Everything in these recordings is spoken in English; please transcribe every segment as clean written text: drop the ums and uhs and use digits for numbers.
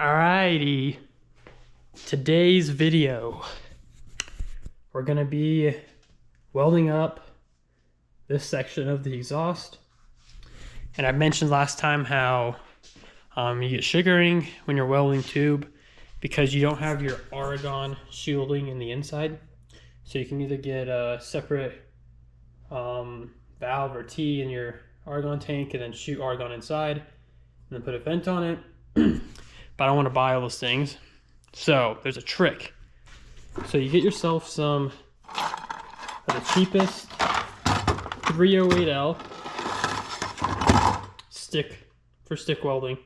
Alrighty, today's video, we're gonna be welding up this section of the exhaust. And I mentioned last time how you get sugaring when you're welding tube because you don't have your argon shielding in the inside. So you can either get a separate valve or T in your argon tank and then shoot argon inside and then put a vent on it. But I don't want to buy all those things. So there's a trick. So you get yourself some of the cheapest 308L stick for stick welding.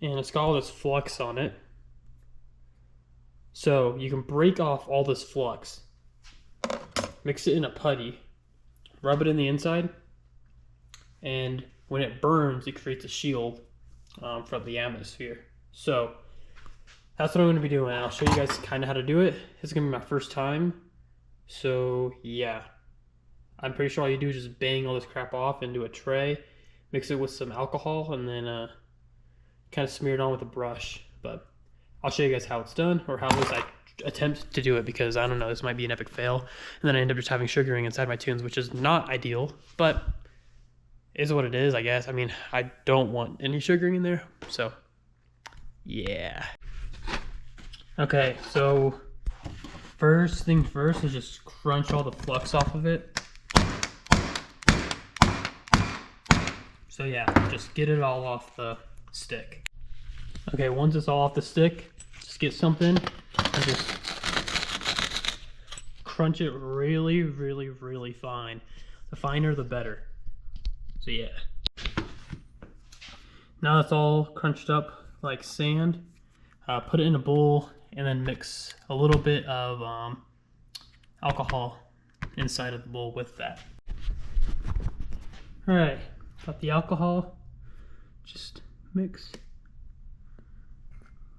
And it's got all this flux on it. So you can break off all this flux. Mix it in a putty. Rub it in the inside. And when it burns, it creates a shield from the atmosphere. So that's what I'm going to be doing. I'll show you guys kind of how to do it. It's going to be my first time. So yeah, I'm pretty sure all you do is just bang all this crap off into a tray, mix it with some alcohol, and then kind of smear it on with a brush. But I'll show you guys how it's done, or how at least I attempt to do it, because I don't know, this might be an epic fail. And then I end up just having sugaring inside my tunes, which is not ideal, but is what it is, I guess. I mean, I don't want any sugaring in there, so yeah. Okay, so first thing first is just crunch all the flux off of it. So yeah, just get it all off the stick. Okay, once it's all off the stick, just get something and just crunch it really, really, really fine. The finer, the better. So yeah. Now it's all crunched up like sand. Put it in a bowl and then mix a little bit of alcohol inside of the bowl with that. All right, got the alcohol. Just mix.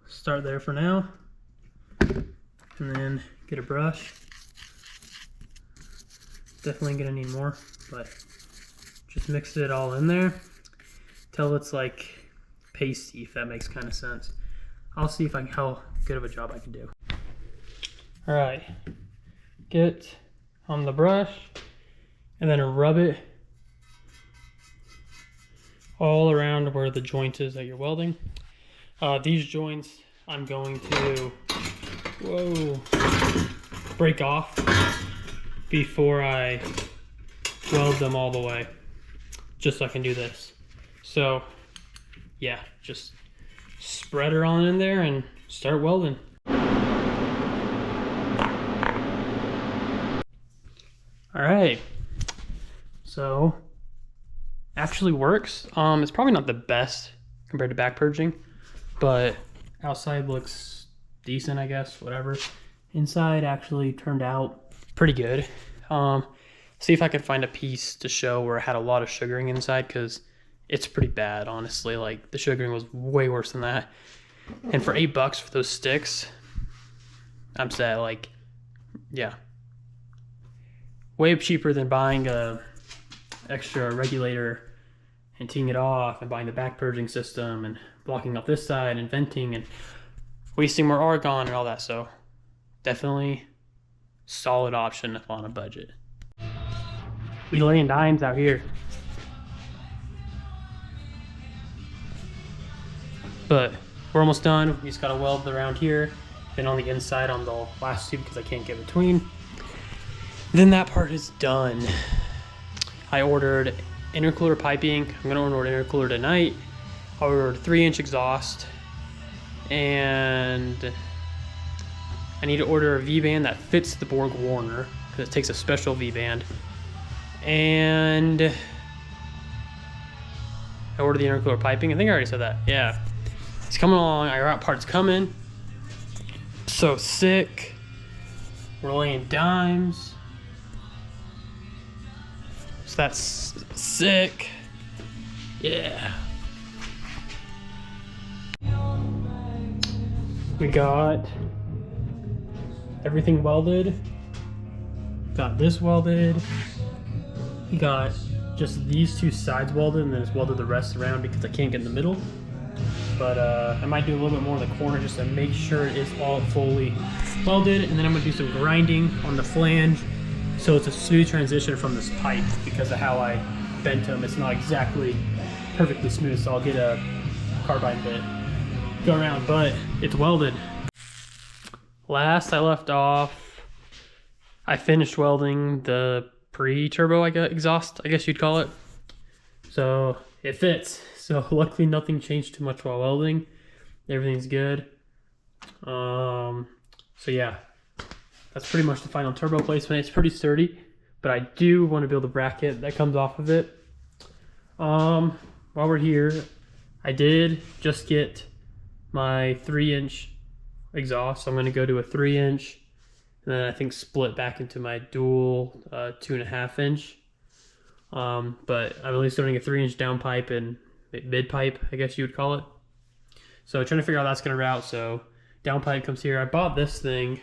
Start there for now, and then get a brush. Definitely gonna need more, but just mix it all in there till it's like pasty, if that makes kind of sense. I'll see how good of a job I can do. All right, get on the brush and then rub it all around where the joint is that you're welding. These joints I'm going to break off before I weld them all the way, just so I can do this. So yeah, just spread her on in there and start welding. All right, so actually works. It's probably not the best compared to back purging, but outside looks decent, I guess, whatever. Inside actually turned out pretty good. See if I can find a piece to show where it had a lot of sugaring inside, because it's pretty bad, honestly. Like, the sugaring was way worse than that. And for $8 for those sticks, I'm sad. Like, yeah, way cheaper than buying a extra regulator and teeing it off and buying the back purging system and blocking off this side and venting and wasting more argon and all that. So definitely solid option if on a budget. We laying dimes out here. But we're almost done. We just gotta weld around here, then on the inside on the last tube because I can't get between. Then that part is done. I ordered intercooler piping. I'm gonna order intercooler tonight. I ordered 3-inch exhaust, and I need to order a V-band that fits the Borg Warner because it takes a special V-band. And I ordered the intercooler piping. I think I already said that. Yeah, it's coming along. I got parts coming. So sick. We're laying dimes. So that's sick. Yeah. We got everything welded. Got this welded. We got just these two sides welded, and then just welded the rest around because I can't get in the middle. but I might do a little bit more in the corner just to make sure it is all fully welded. And then I'm gonna do some grinding on the flange so it's a smooth transition from this pipe because of how I bent them. It's not exactly perfectly smooth, so I'll get a carbide bit, go around, but it's welded. Last I left off, I finished welding the pre-turbo exhaust, I guess you'd call it. So it fits. So luckily nothing changed too much while welding. Everything's good. So yeah, that's pretty much the final turbo placement. It's pretty sturdy, but I do want to build a bracket that comes off of it. While we're here, I did just get my 3-inch exhaust. So I'm going to go to a 3-inch, and then I think split back into my dual 2.5-inch. But I'm at least doing a 3-inch downpipe and mid pipe, I guess you would call it. So trying to figure out how that's going to route. So downpipe comes here. I bought this thing,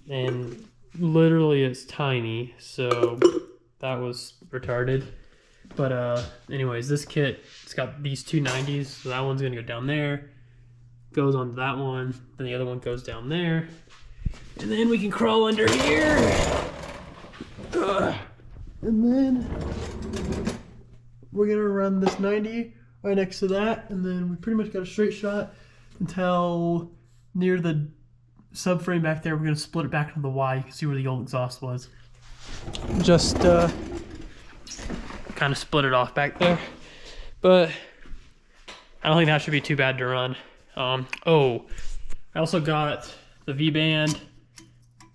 and literally it's tiny, so that was retarded. But anyways, this kit, it's got these 290s, so that one's gonna go down there, goes onto that one, then the other one goes down there, and then we can crawl under here. And then we're gonna run this 90 right next to that, and then we pretty much got a straight shot until near the subframe back there. We're gonna split it back into the Y. You can see where the old exhaust was. Just kind of split it off back there, but I don't think that should be too bad to run. Oh, I also got the V-band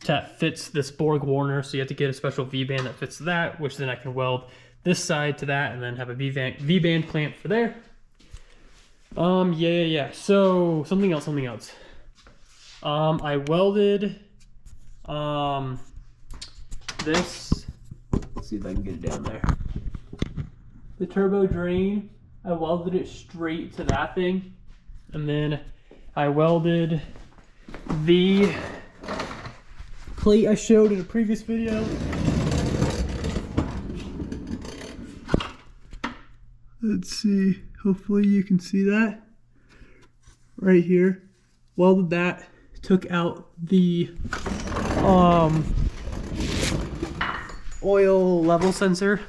that fits this Borg Warner, so you have to get a special V-band that fits that, which then I can weld this side to that and then have a V-band clamp for there. Yeah. So something else. I welded this. Let's see if I can get it down there. The turbo drain, I welded it straight to that thing, and then I welded the plate I showed in a previous video. Let's see, hopefully you can see that right here. Welded that, took out the oil level sensor,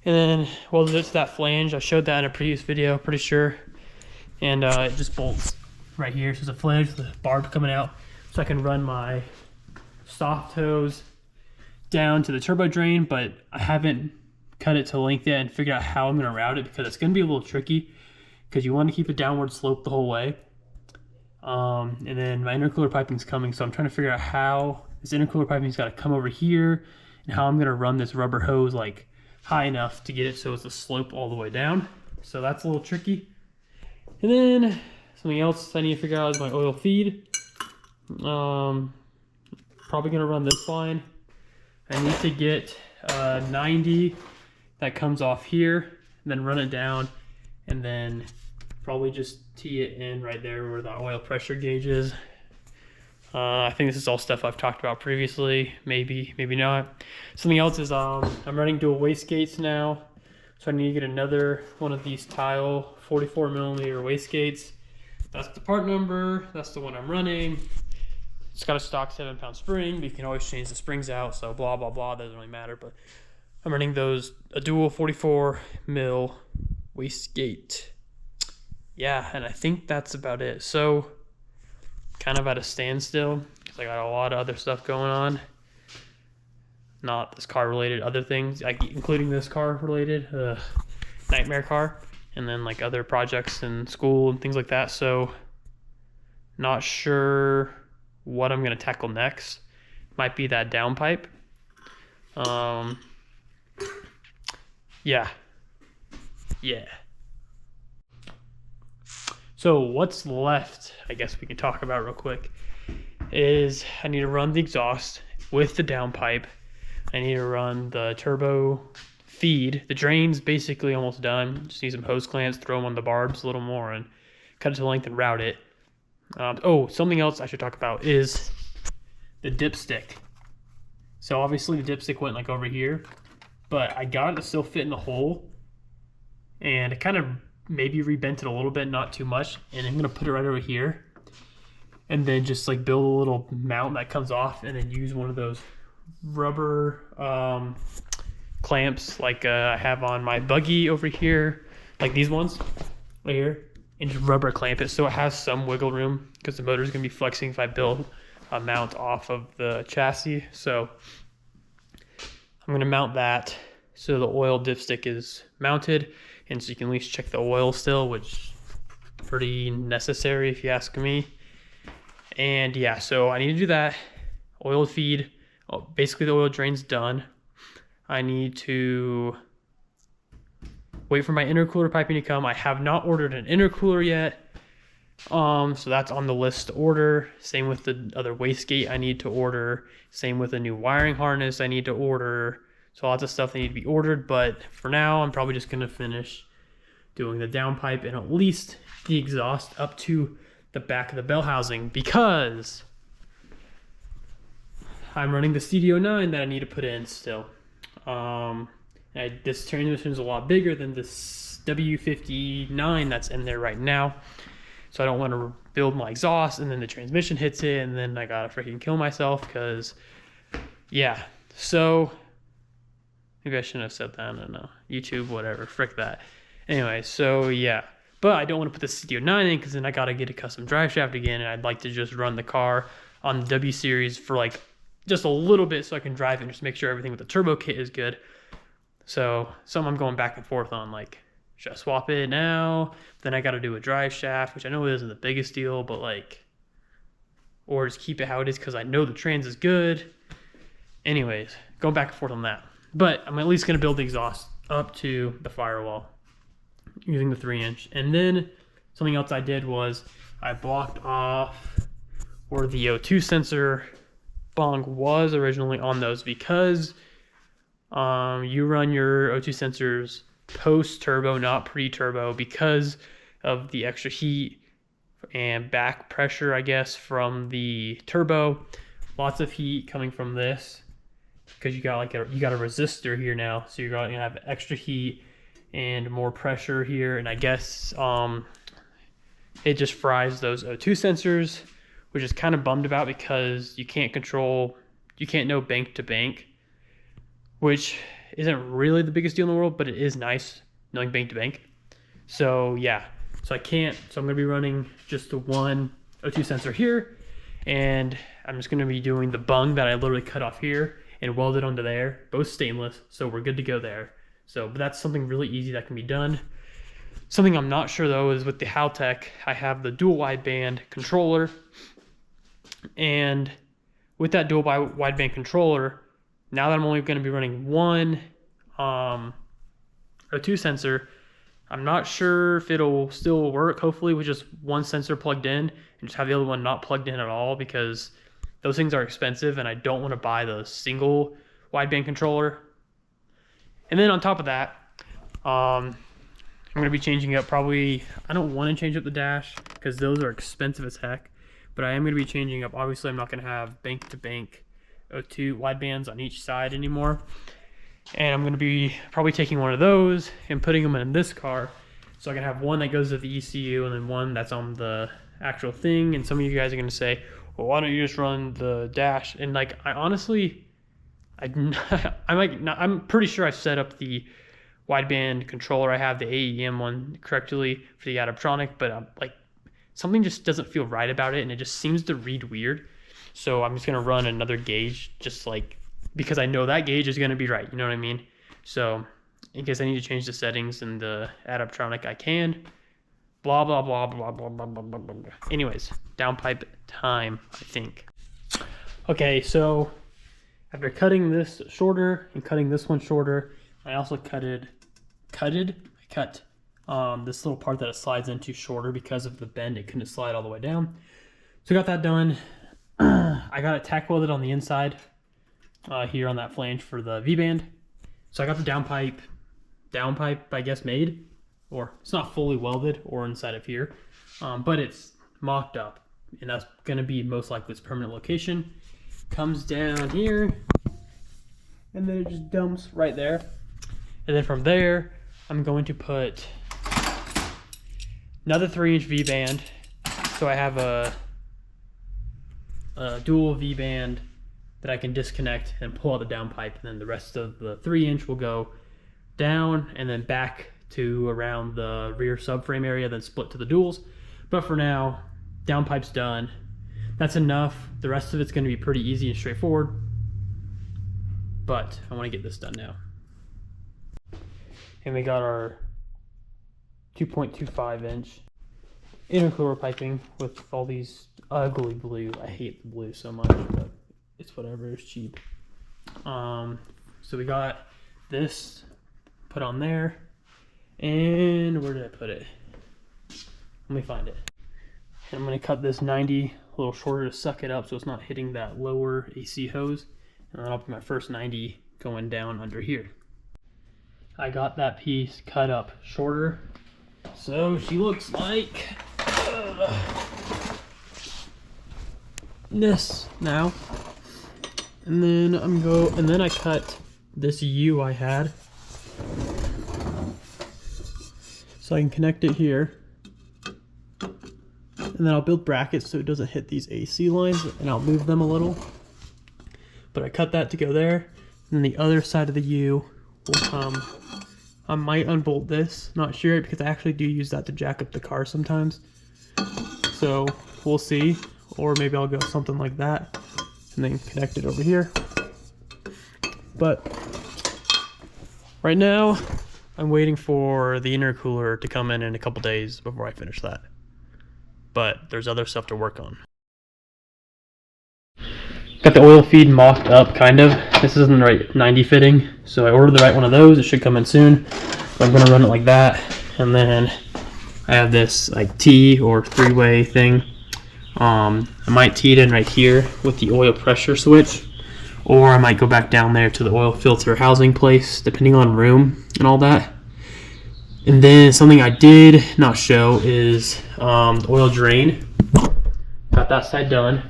and then welded it to that flange. I showed that in a previous video, pretty sure. And it just bolts right here. So there's a flange with a barb coming out, so I can run my soft hose down to the turbo drain, but I haven't cut it to length yet and figured out how I'm going to route it, because it's going to be a little tricky because you want to keep a downward slope the whole way. And then my intercooler piping is coming, so I'm trying to figure out how this intercooler piping's got to come over here and how I'm going to run this rubber hose like high enough to get it so it's a slope all the way down. So that's a little tricky. And then something else I need to figure out is my oil feed. Probably going to run this line. I need to get 90 that comes off here, and then run it down, and then probably just tee it in right there where the oil pressure gauge is. I think this is all stuff I've talked about previously, maybe not. Something else is I'm running dual wastegates now, so I need to get another one of these tile 44mm wastegates. That's the part number, that's the one I'm running. It's got a stock 7-pound spring, but you can always change the springs out, so blah blah blah, doesn't really matter. But I'm running a dual 44mm wastegate. Yeah, and I think that's about it. So kind of at a standstill because I got a lot of other stuff going on, not this car related, other things, including this car related nightmare car, and then like other projects in school and things like that. So not sure what I'm going to tackle next. Might be that downpipe. Yeah. So what's left, I guess we can talk about real quick, is I need to run the exhaust with the downpipe. I need to run the turbo feed. The drain's basically almost done. Just need some hose clamps, throw them on the barbs a little more, and cut it to length and route it. Oh, something else I should talk about is the dipstick. So obviously the dipstick went like over here, but I got it to still fit in the hole, and it kind of maybe rebent it a little bit, not too much, and I'm gonna put it right over here, and then just like build a little mount that comes off, and then use one of those rubber clamps like I have on my buggy over here, like these ones right here, and just rubber clamp it so it has some wiggle room, because the motor is gonna be flexing if I build a mount off of the chassis. So I'm gonna mount that so the oil dipstick is mounted, and so you can at least check the oil still, which is pretty necessary if you ask me. And yeah, so I need to do that. Oil feed, basically the oil drain's done. I need to wait for my intercooler piping to come. I have not ordered an intercooler yet. So that's on the list to order. Same with the other wastegate I need to order. Same with a new wiring harness I need to order. So lots of stuff that need to be ordered, but for now I'm probably just gonna finish doing the downpipe and at least the exhaust up to the back of the bell housing, because I'm running the CD09 that I need to put in still. This transmission is a lot bigger than this W59 that's in there right now. So I don't want to build my exhaust and then the transmission hits it and then I gotta freaking kill myself, because yeah. So maybe I shouldn't have said that. I don't know. YouTube, whatever, frick that. Anyway, so yeah. But I don't want to put the CD09 in, because then I gotta get a custom drive shaft again, and I'd like to just run the car on the W series for like just a little bit so I can drive it and just make sure everything with the turbo kit is good. So some I'm going back and forth on, like, should I swap it now? Then I got to do a drive shaft, which I know isn't the biggest deal, but like, or just keep it how it is because I know the trans is good. Anyways, going back and forth on that. But I'm at least going to build the exhaust up to the firewall using the 3-inch. And then something else I did was I blocked off where the O2 sensor bong was originally on those, because you run your O2 sensors post turbo, not pre-turbo, because of the extra heat and back pressure, I guess, from the turbo. Lots of heat coming from this, because you got like you got a resistor here now, so you're going to have extra heat and more pressure here, and I guess it just fries those O2 sensors, which is kind of bummed about, because you can't know bank to bank, which isn't really the biggest deal in the world, but it is nice knowing bank to bank. So yeah, so I'm gonna be running just the one O2 sensor here, and I'm just gonna be doing the bung that I literally cut off here and welded onto there, both stainless, so we're good to go there. So, but that's something really easy that can be done. Something I'm not sure though is with the Haltech, I have the dual wideband controller, and with that dual wideband controller, now that I'm only going to be running one O2 sensor, I'm not sure if it'll still work, hopefully, with just one sensor plugged in and just have the other one not plugged in at all, because those things are expensive and I don't want to buy the single wideband controller. And then on top of that, I'm going to be changing up probably, I don't want to change up the dash because those are expensive as heck, but I am going to be changing up. Obviously, I'm not going to have bank-to-bank O2 widebands on each side anymore. And I'm going to be probably taking one of those and putting them in this car. So I can have one that goes to the ECU and then one that's on the actual thing. And some of you guys are going to say, well, why don't you just run the dash? And like, I honestly, I'm pretty sure I've set up the wideband controller. I have the AEM one correctly for the Adaptronic, but like something just doesn't feel right about it, and it just seems to read weird. So I'm just gonna run another gauge, just like, because I know that gauge is gonna be right. You know what I mean? So in case I need to change the settings in the Adaptronic, I can. Blah blah blah blah blah blah blah blah blah. Anyways, downpipe time, I think. Okay, so after cutting this shorter and cutting this one shorter, I also cut this little part that it slides into shorter because of the bend. It couldn't slide all the way down. So I got that done. I got it tack welded on the inside here on that flange for the V-band. So I got the downpipe, I guess, made, or it's not fully welded or inside of here, but it's mocked up, and that's going to be most likely its permanent location. Comes down here, and then it just dumps right there. And then from there, I'm going to put another 3-inch V-band. So I have a dual V-band that I can disconnect and pull out the down pipe, and then the rest of the 3-inch will go down and then back to around the rear subframe area, then split to the duals. But for now, down pipe's done. That's enough. The rest of it's going to be pretty easy and straightforward, but I want to get this done now. And we got our 2.25-inch intercooler piping with all these ugly blue. I hate the blue so much, but it's whatever, it's cheap. So we got this put on there, and where did I put it? Let me find it. And I'm going to cut this 90 a little shorter to suck it up so it's not hitting that lower AC hose, and then I'll put my first 90 going down under here. I got that piece cut up shorter, so she looks like this now. And then I cut this U I had so I can connect it here, and then I'll build brackets so it doesn't hit these AC lines, and I'll move them a little. But I cut that to go there, and then the other side of the U will come. I might unbolt this, not sure, because I actually do use that to jack up the car sometimes. So we'll see, or maybe I'll go something like that and then connect it over here. But right now I'm waiting for the intercooler to come in a couple days before I finish that. But there's other stuff to work on. Got the oil feed mocked up, kind of. This isn't the right 90 fitting, so I ordered the right one of those. It should come in soon. But I'm gonna run it like that, and then I have this like T or 3-way thing. I might tee it in right here with the oil pressure switch, or I might go back down there to the oil filter housing place, depending on room and all that. And then something I did not show is the oil drain. Got that side done.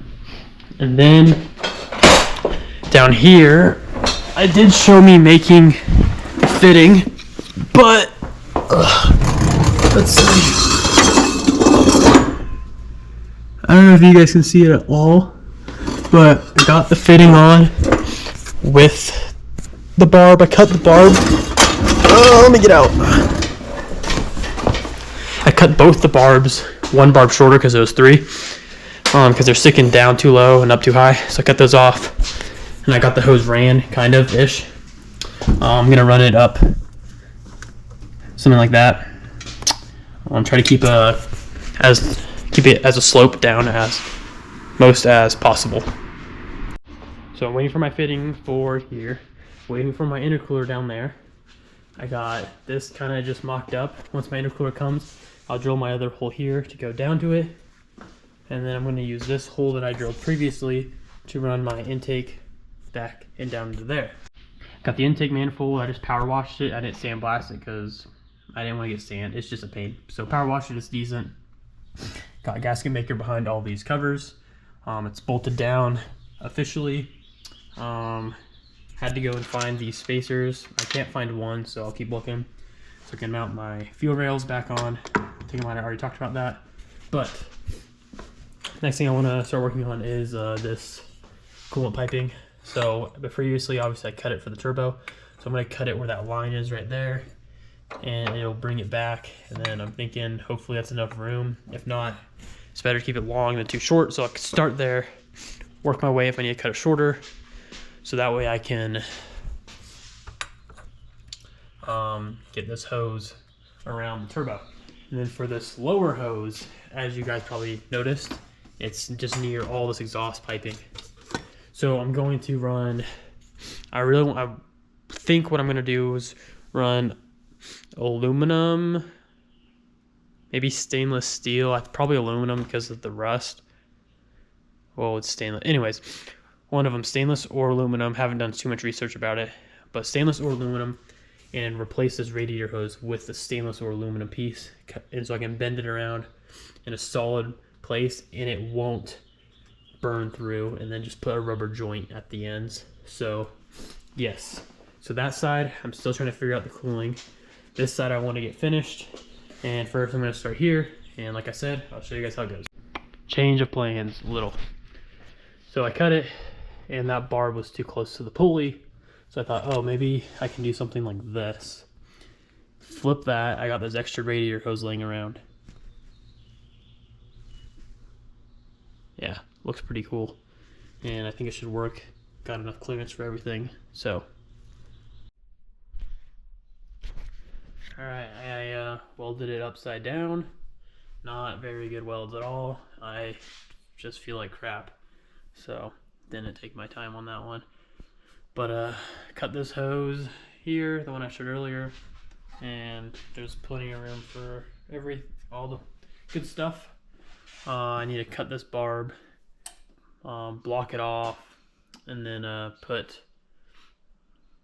And then down here, I did show me making a fitting, but let's see. I don't know if you guys can see it at all, but I got the fitting on with the barb. I cut the barb. Oh, let me get out. I cut both the barbs, one barb shorter because it was 3, because they're sticking down too low and up too high. So I cut those off, and I got the hose ran, kind of ish. I'm gonna run it up, something like that. Try to keep it as a slope down as most as possible. So I'm waiting for my fitting for here, waiting for my intercooler down there. I got this kind of just mocked up. Once my intercooler comes, I'll drill my other hole here to go down to it, and then I'm going to use this hole that I drilled previously to run my intake back and down into there. Got the intake manifold. I just power washed it. I didn't sandblast it because I didn't want to get sand. It's just a pain. So power washed it. It's decent. Got a gasket maker behind all these covers. It's bolted down officially. Had to go and find these spacers. I can't find one, so I'll keep looking. So I can mount my fuel rails back on. I think I might have already talked about that. But next thing I want to start working on is this coolant piping. So but previously, obviously, I cut it for the turbo. So I'm going to cut it where that line is right there, and it'll bring it back. And then I'm thinking hopefully that's enough room. If not, it's better to keep it long than too short. So I can start there, work my way if I need to cut it shorter. So that way I can get this hose around the turbo. And then for this lower hose, as you guys probably noticed, it's just near all this exhaust piping. So I'm going to run, I think what I'm going to do is run aluminum, maybe stainless steel, probably aluminum because of the rust. Well, it's stainless. Anyways, one of them, stainless or aluminum. Haven't done too much research about it, but stainless or aluminum, and replace this radiator hose with the stainless or aluminum piece, and so I can bend it around in a solid place and it won't burn through, and then just put a rubber joint at the ends. So yes, so that side I'm still trying to figure out the cooling. This side I want to get finished, and first I'm going to start here And like I said, I'll show you guys how it goes. Change of plans a little. So I cut it and that barb was too close to the pulley. So I thought, oh, maybe I can do something like this. Flip that. I got this extra radiator hose laying around. Yeah, looks pretty cool. And I think it should work. Got enough clearance for everything. So, alright, I welded it upside down. Not very good welds at all. I just feel like crap. So, didn't take my time on that one. But cut this hose here, the one I showed earlier, and there's plenty of room for all the good stuff. I need to cut this barb, block it off, and then put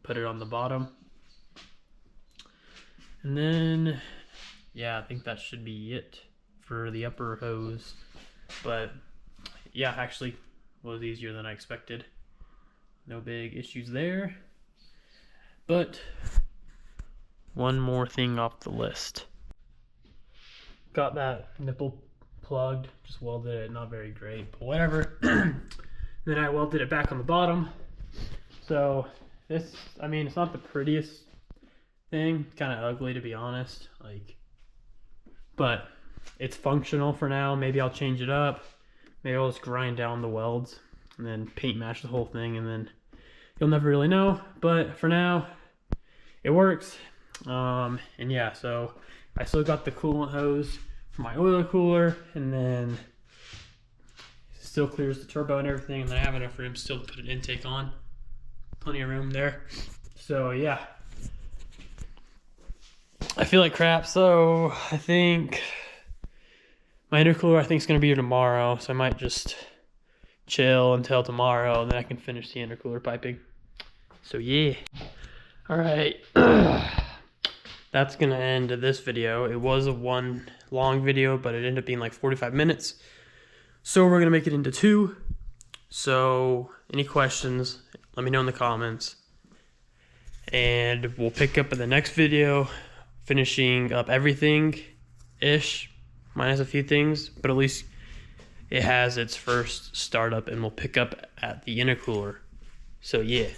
it on the bottom. And then, yeah, I think that should be it for the upper hose. But yeah, actually was easier than I expected. No big issues there. But one more thing off the list. Got that nipple plugged, just welded it, not very great, but whatever. Then I welded it back on the bottom. So this, I mean, it's not the prettiest thing, kind of ugly to be honest, like, but it's functional for now. Maybe I'll change it up. Maybe I'll just grind down the welds and then paint match the whole thing, and then you'll never really know. But for now, it works. And yeah, so I still got the coolant hose for my oil cooler, and then it still clears the turbo and everything, and then I have enough room still to put an intake on. Plenty of room there. So yeah, I feel like crap, so I think my intercooler I think is going to be here tomorrow, so I might just chill until tomorrow, and then I can finish the intercooler piping. So yeah. Alright. That's going to end this video. It was a one long video, but it ended up being like 45 minutes. So we're going to make it into two. So any questions, let me know in the comments. And we'll pick up in the next video, finishing up everything-ish, minus a few things, but at least it has its first startup, and we'll pick up at the intercooler. So yeah.